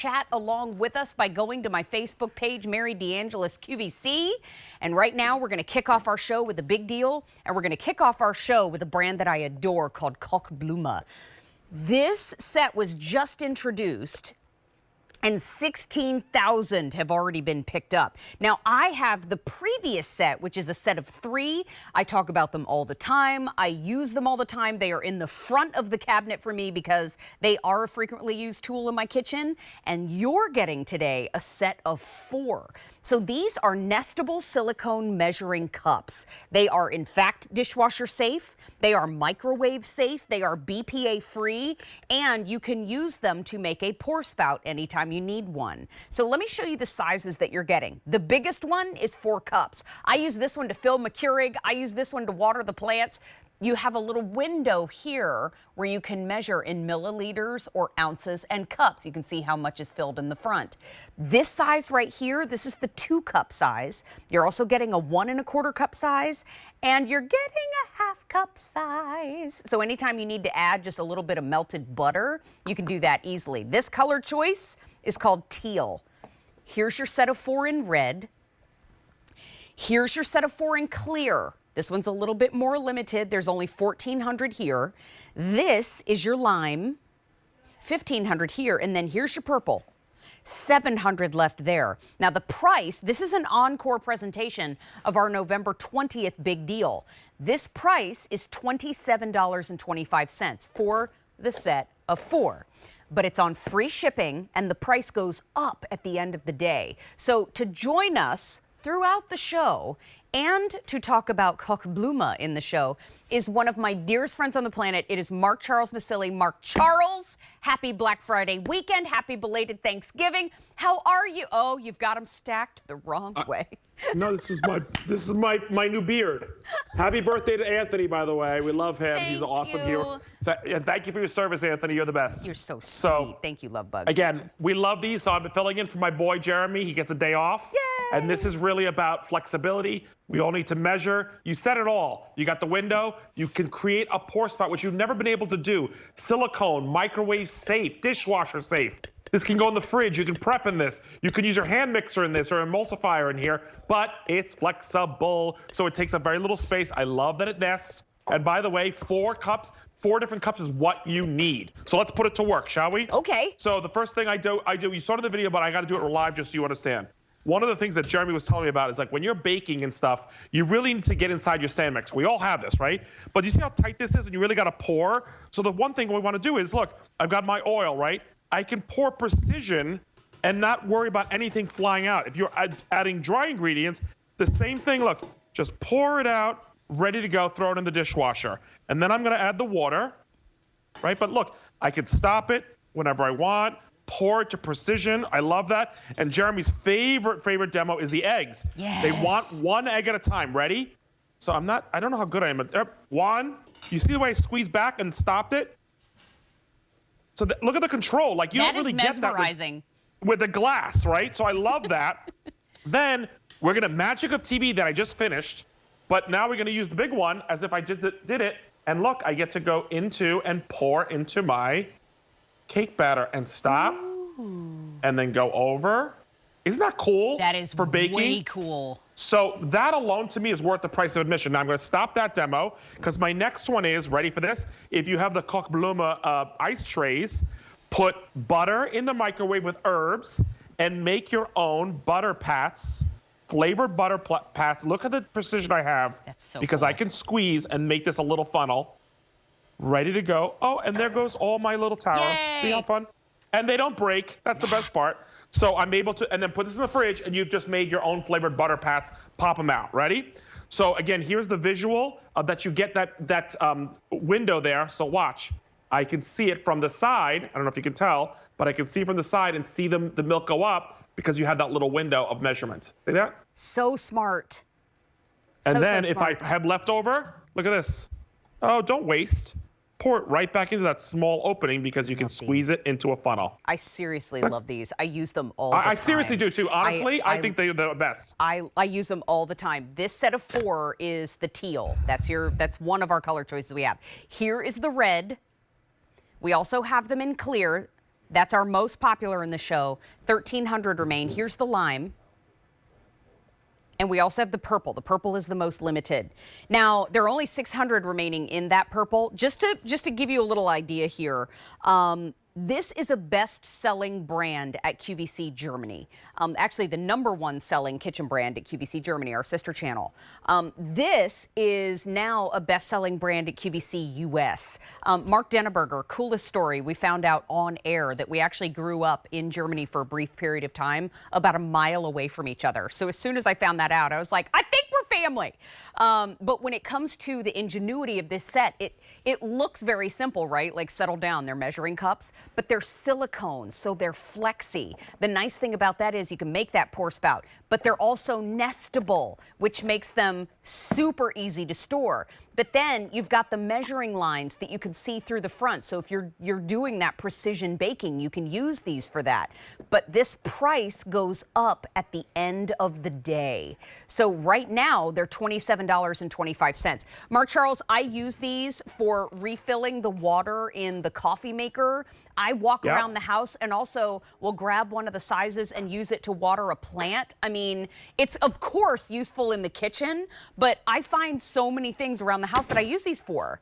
chat along with us by going to my Facebook page, Mary DeAngelis QVC. And right now, we're going to kick off our show with a big deal. And we're going to kick off our show with a brand that I adore called KOCHBLUME. This set was just introduced, and 16,000 have already been picked up. Now, I have the previous set, which is a set of 3. I talk about them all the time. I use them all the time. They are in the front of the cabinet for me because they are a frequently used tool in my kitchen. And you're getting today a set of 4. So these are Nestable Silicone measuring cups. They are, in fact, dishwasher safe. They are microwave safe. They are BPA free. And you can use them to make a pour spout anytime you need one. So let me show you the sizes that you're getting. The biggest one is 4 cups. I use this one to fill my Keurig. I use this one to water the plants. You have a little window here where you can measure in milliliters or ounces and cups. You can see how much is filled in the front. This size right here, this is the 2-cup size. You're also getting a 1 1/4 cup size, and you're getting a 1/2 cup size. So anytime you need to add just a little bit of melted butter, you can do that easily. This color choice is called teal. Here's your set of 4 in red. Here's your set of 4 in clear. This one's a little bit more limited. There's only 1,400 here. This is your lime, 1,500 here, and then here's your purple. 700 left there. Now the price, this is an encore presentation of our November 20th big deal. This price is $27.25 for the set of 4. But it's on free shipping, and the price goes up at the end of the day. So to join us throughout the show and to talk about KOCHBLUME in the show is one of my dearest friends on the planet. It is Mark Charles Masilli. Mark Charles, happy Black Friday weekend. Happy belated Thanksgiving. How are you? Oh, you've got them stacked the wrong way. No, this is my new beard. Happy birthday to Anthony, by the way. We love him. He's an awesome hero. And thank you for your service, Anthony. You're the best. You're so sweet. Thank you, love bug. Again, we love these. So I'm filling in for my boy Jeremy. He gets a day off. Yay! And this is really about flexibility. We all need to measure. You said it all. You got the window. You can create a pour spout, which you've never been able to do. Silicone, microwave safe, dishwasher safe. This can go in the fridge. You can prep in this. You can use your hand mixer in this or emulsifier in here, but it's flexible, so it takes up very little space. I love that it nests. And by the way, 4 cups, 4 different cups is what you need. So let's put it to work, shall we? Okay. So the first thing I do, you saw it in the video, but I got to do it live just so you understand. One of the things that Jeremy was telling me about is like when you're baking and stuff, you really need to get inside your stand mixer. We all have this, right? But you see how tight this is and you really got to pour? So the one thing we want to do is, look, I've got my oil, right? I can pour precision and not worry about anything flying out. If you're adding dry ingredients, the same thing, look, just pour it out, ready to go, throw it in the dishwasher. And then I'm gonna add the water, right? But look, I can stop it whenever I want, pour it to precision. I love that. And Jeremy's favorite demo is the eggs. Yes. They want 1 egg at a time. Ready? So I don't know how good I am. 1, you see the way I squeezed back and stopped it? So look at the control. Like you don't really get that with the glass, right? So I love that. Then we're gonna magic of TV that I just finished, but now we're gonna use the big one as if I did it. And look, I get to go into and pour into my cake batter and stop, and then go over. Isn't that cool? That is for baking. Way cool. So that alone to me is worth the price of admission. Now I'm going to stop that demo because my next one is, ready for this? If you have the KOCHBLUME ice trays, put butter in the microwave with herbs and make your own butter pats, flavored butter pats. Look at the precision I have. That's so because cool. I can squeeze and make this a little funnel. Ready to go. Oh, and there goes all my little tower. Yay! See how fun? And they don't break. That's the best part. So I'm able to, and then put this in the fridge, and you've just made your own flavored butter pats. Pop them out. Ready? So again, here's the visual that you get that window there. So watch. I can see it from the side. I don't know if you can tell, but I can see from the side and see the milk go up because you had that little window of measurement. See that? So smart. And then if I have leftover, look at this. Oh, don't waste. Pour it right back into that small opening because you can squeeze it into a funnel. I seriously love these. I use them all the time. I seriously do too. Honestly, I think they're the best. I use them all the time. This set of 4 is the teal. That's one of our color choices we have. Here is the red. We also have them in clear. That's our most popular in the show. 1,300 remain. Here's the lime. And we also have the purple. The purple is the most limited. Now, there are only 600 remaining in that purple. Just to give you a little idea here, this is a best-selling brand at QVC Germany. Actually, the #1 selling kitchen brand at QVC Germany, our sister channel. This is now a best-selling brand at QVC US. Mark Denneberger, coolest story, we found out on air that we actually grew up in Germany for a brief period of time, about a mile away from each other. So as soon as I found that out, I was like, I think we're family. But when it comes to the ingenuity of this set, it looks very simple, right? Like, settle down, they're measuring cups. But they're silicone, so they're flexy. The nice thing about that is you can make that pour spout, but they're also nestable, which makes them super easy to store. But then you've got the measuring lines that you can see through the front. So if you're doing that precision baking, you can use these for that. But this price goes up at the end of the day. So right now they're $27.25. Mark Charles, I use these for refilling the water in the coffee maker. I walk around the house and also will grab one of the sizes and use it to water a plant. I mean, it's of course useful in the kitchen, but I find so many things around the house that I use these for.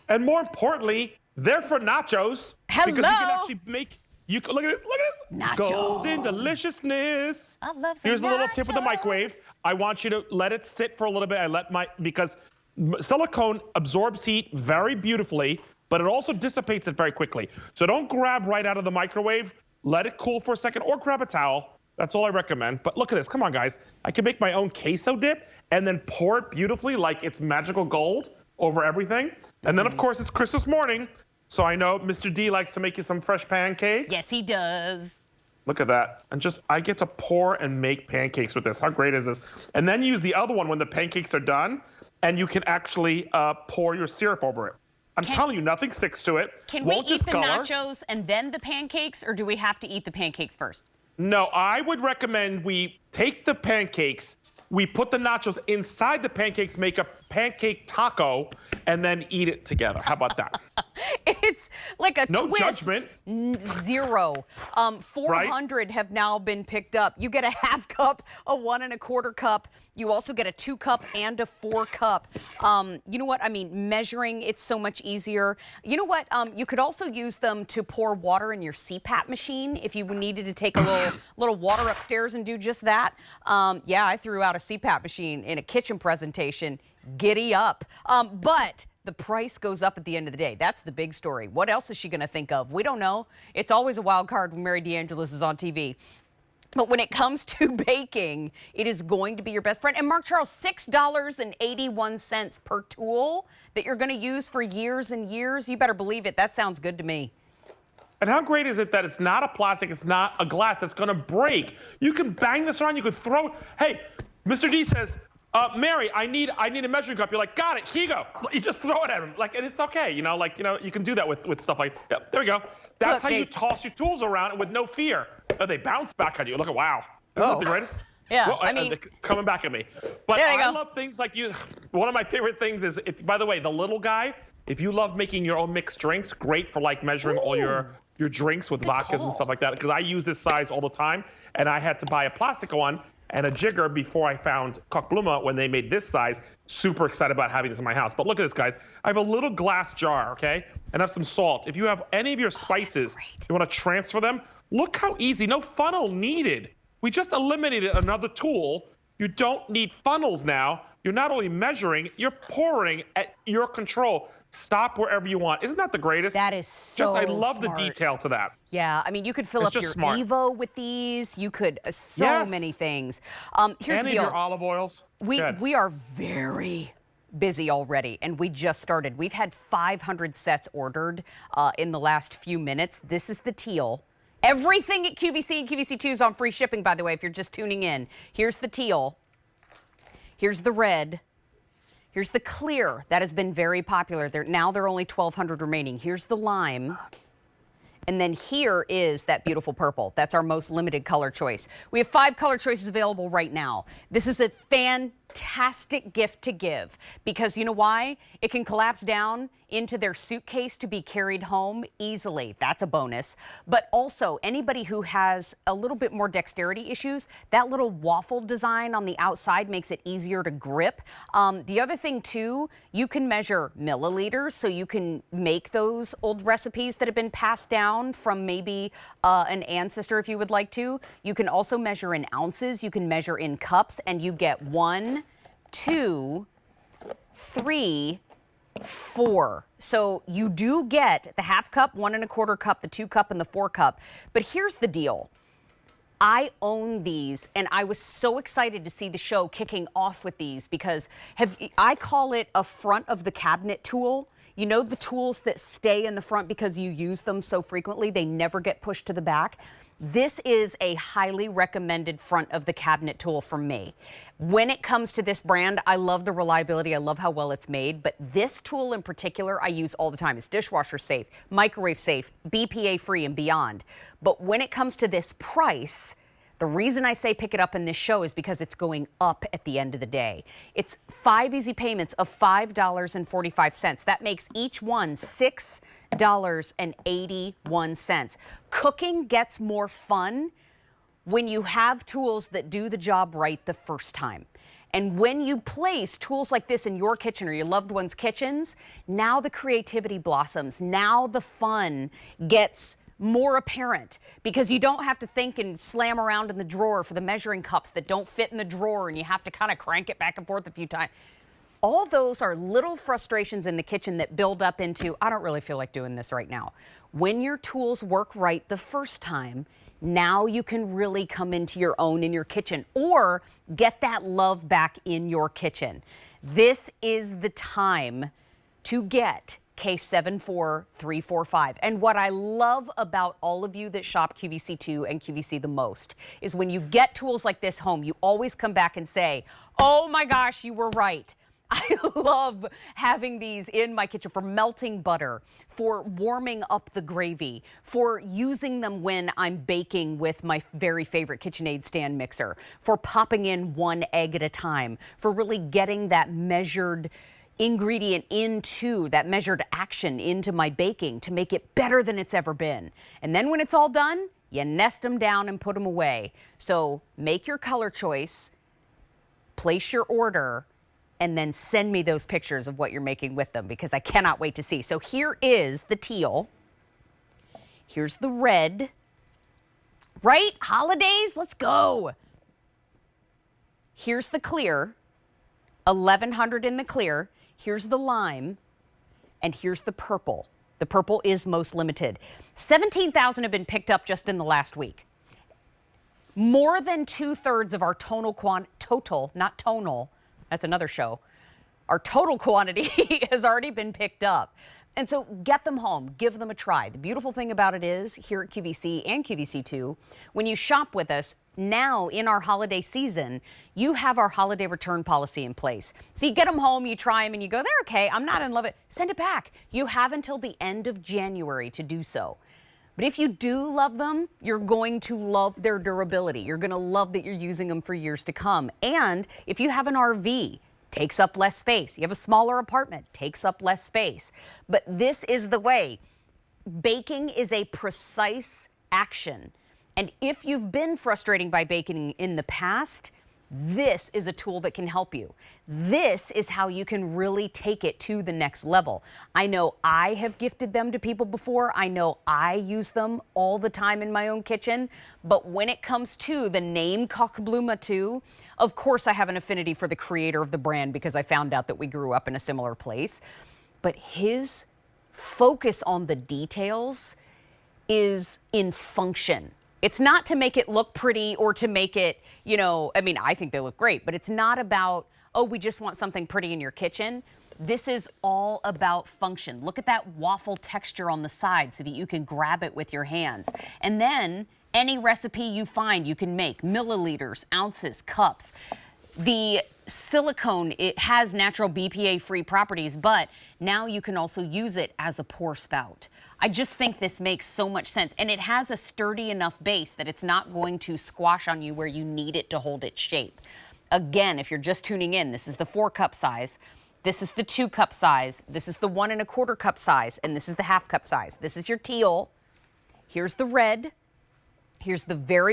And more importantly, they're for nachos. Hello. Because you can actually make, look at this, Nachos. Golden deliciousness. I love some Here's a little tip with the nachos. microwave. I want you to let it sit for a little bit. Because silicone absorbs heat very beautifully, but it also dissipates it very quickly. So don't grab right out of the microwave. Let it cool for a second, or grab a towel. That's all I recommend. But look at this. Come on, guys. I can make my own queso dip and then pour it beautifully like it's magical gold over everything. And then, of course, it's Christmas morning. So I know Mr. D likes to make you some fresh pancakes. Yes, he does. Look at that. And I get to pour and make pancakes with this. How great is this? And then use the other one when the pancakes are done, and you can actually pour your syrup over it. I'm telling you, nothing sticks to it. Can we eat the nachos and then the pancakes, or do we have to eat the pancakes first? No, I would recommend we take the pancakes, we put the nachos inside the pancakes, make a pancake taco, and then eat it together. How about that? It's like a no twist. Judgment. Zero. 400 have now been picked up. You get a half cup, a 1 1/4 cup. You also get a 2 cup and a 4 cup. You know what? I mean, measuring, it's so much easier. You know what? You could also use them to pour water in your CPAP machine if you needed to take a little water upstairs and do just that. Yeah, I threw out a CPAP machine in a kitchen presentation. Giddy up. But the price goes up at the end of the day. That's the big story. What else is she going to think of? We don't know. It's always a wild card when Mary DeAngelis is on TV. But when it comes to baking, it is going to be your best friend. And Mark Charles, $6.81 per tool that you're going to use for years and years. You better believe it. That sounds good to me. And how great is it that it's not a plastic, it's not a glass that's going to break. You can bang this around, you could throw it. Hey, Mr. D says, Mary, I need a measuring cup. You're like, got it, here you go. You just throw it at him, and it's okay, you can do that with stuff like, there we go. That's how you toss your tools around with no fear. Oh, they bounce back on you. Look at, wow. Isn't that the greatest? Yeah, well, I mean, coming back at me. But I love things like one of my favorite things is, by the way, the little guy, if you love making your own mixed drinks, great for measuring all your drinks with vodkas and stuff like that, because I use this size all the time, and I had to buy a plastic one and a jigger before I found KOCHBLUME when they made this size. Super excited about having this in my house. But look at this, guys. I have a little glass jar, okay? And I have some salt. If you have any of your spices, you want to transfer them, look how easy. No funnel needed. We just eliminated another tool. You don't need funnels now. You're not only measuring, you're pouring at your control. Stop wherever you want. Isn't that the greatest? That is so I love smart. the detail to that. Yeah, I mean, you could fill up your Evo with these. You could so many things. Here's the deal. Your olive oils. We are very busy already, and we just started. We've had 500 sets ordered in the last few minutes. This is the teal. Everything at QVC and QVC2 is on free shipping, by the way, if you're just tuning in. Here's the teal. Here's the red. Here's the clear. That has been very popular. Now there are only 1,200 remaining. Here's the lime. And then here is that beautiful purple. That's our most limited color choice. We have 5 color choices available right now. This is a fantastic fantastic gift to give because you know why? It can collapse down into their suitcase to be carried home easily. That's a bonus. But also, anybody who has a little bit more dexterity issues, that little waffle design on the outside makes it easier to grip. The other thing too, you can measure milliliters, so you can make those old recipes that have been passed down from maybe an ancestor if you would like to. You can also measure in ounces, you can measure in cups, and you get 1, 2, 3, 4. So you do get the half cup, 1 1/4 cup, the 2 cup, and the 4 cup. But here's the deal. I own these, and I was so excited to see the show kicking off with these because I call it a front of the cabinet tool. You know, the tools that stay in the front because you use them so frequently, they never get pushed to the back. This is a highly recommended front of the cabinet tool from me. When it comes to this brand, I love the reliability. I love how well it's made, but this tool in particular, I use all the time. It's dishwasher safe, microwave safe, BPA free and beyond. But when it comes to this price, the reason I say pick it up in this show is because it's going up at the end of the day. It's 5 easy payments of $5.45. That makes each one $6.81. Cooking gets more fun when you have tools that do the job right the first time. And when you place tools like this in your kitchen or your loved one's kitchens, now the creativity blossoms. Now the fun gets more apparent because you don't have to think and slam around in the drawer for the measuring cups that don't fit in the drawer and you have to kind of crank it back and forth a few times. All those are little frustrations in the kitchen that build up into, I don't really feel like doing this right now. When your tools work right the first time, now you can really come into your own in your kitchen or get that love back in your kitchen. This is the time to get K74345. And what I love about all of you that shop QVC2 and QVC the most is when you get tools like this home, you always come back and say, oh my gosh, you were right. I love having these in my kitchen for melting butter, for warming up the gravy, for using them when I'm baking with my very favorite KitchenAid stand mixer, for popping in 1 egg at a time, for really getting that measured ingredient into, that measured action into my baking to make it better than it's ever been. And then when it's all done, you nest them down and put them away. So make your color choice, place your order, and then send me those pictures of what you're making with them because I cannot wait to see. So here is the teal. Here's the red. Right? Holidays, let's go. Here's the clear, 1100 in the clear. Here's the lime, and here's the purple. The purple is most limited. 17,000 have been picked up just in the last week. More than 2/3 of our not tonal, that's another show. Our total quantity has already been picked up. And so get them home, give them a try. The beautiful thing about it is here at QVC and QVC2, when you shop with us now in our holiday season, you have our holiday return policy in place. So you get them home, you try them and you go, they're okay, I'm not in love with it, send it back. You have until the end of January to do so. But if you do love them, you're going to love their durability. You're going to love that you're using them for years to come. And if you have an RV, takes up less space. You have a smaller apartment, takes up less space. But this is the way. Baking is a precise action. And if you've been frustrating by baking in the past, this is a tool that can help you. This is how you can really take it to the next level. I know I have gifted them to people before. I know I use them all the time in my own kitchen. But when it comes to the name KOCHBLUME too, of course I have an affinity for the creator of the brand because I found out that we grew up in a similar place. But his focus on the details is in function. It's not to make it look pretty or to make it, you know, I mean, I think they look great, but it's not about, oh, we just want something pretty in your kitchen. This is all about function. Look at that waffle texture on the side so that you can grab it with your hands. And then any recipe you find, you can make milliliters, ounces, cups. The silicone, it has natural BPA-free properties, but now you can also use it as a pour spout. I just think this makes so much sense. And it has a sturdy enough base that it's not going to squash on you where you need it to hold its shape. Again, if you're just tuning in, this is the 4-cup size. This is the 2-cup size. This is the 1 1/4 cup size. And this is the 1/2 cup size. This is your teal. Here's the red. Here's the very